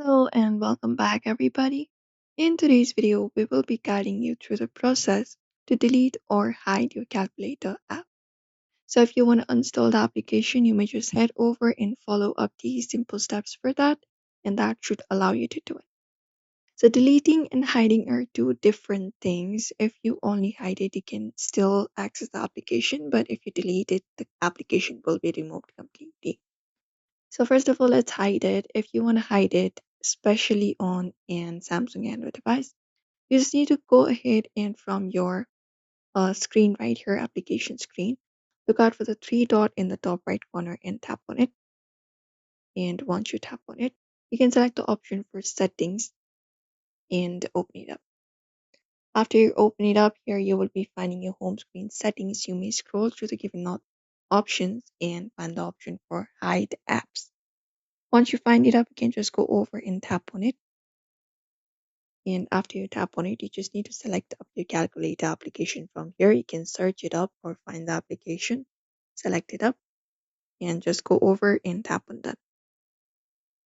Hello and welcome back, everybody. In today's video, we will be guiding you through the process to delete or hide your calculator app. So, if you want to install the application, you may just head over and follow up these simple steps for that, and that should allow you to do it. So, deleting and hiding are two different things. If you only hide it, you can still access the application, but if you delete it, the application will be removed completely. So first of all, let's hide it. If you want to hide it, especially on an Samsung Android device, you just need to go ahead and from your screen right here, application screen, look out for the three dot in the top right corner and tap on it. And once you tap on it, you can select the option for settings and open it up. After you open it up here, you will be finding your home screen settings. You may scroll through the given options and find the option for hide apps. Once you find it up, you can just go over and tap on it. And after you tap on it, you just need to select up your calculator application from here. You can search it up or find the application, select it up, and just go over and tap on done.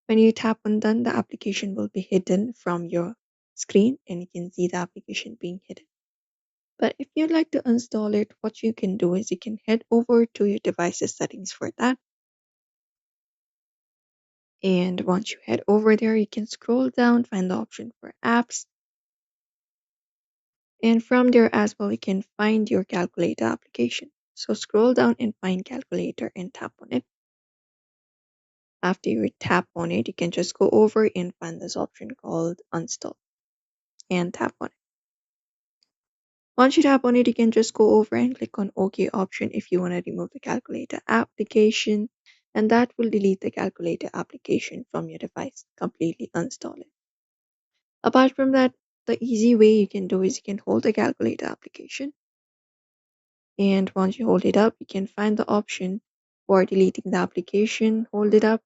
When you tap on done, the application will be hidden from your screen and you can see the application being hidden. But if you'd like to install it, what you can do is you can head over to your device's settings for that. And once you head over there, you can scroll down, find the option for apps. And from there as well, you can find your calculator application. So scroll down and find calculator and tap on it. After you tap on it, you can just go over and find this option called uninstall and tap on it. Once you tap on it, you can just go over and click on OK option if you want to remove the calculator application, and that will delete the calculator application from your device, completely uninstall it. Apart from that, the easy way you can do is you can hold the calculator application. And once you hold it up, you can find the option for deleting the application. Hold it up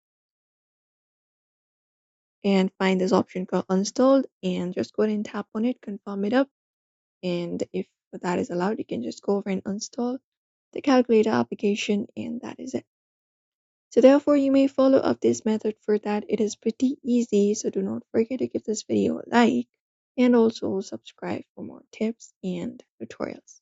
and find this option called installed and just go ahead and tap on it, confirm it up. And if that is allowed, you can just go over and install the calculator application, and that is it. So therefore, you may follow up this method for that. It is pretty easy. So do not forget to give this video a like and also subscribe for more tips and tutorials.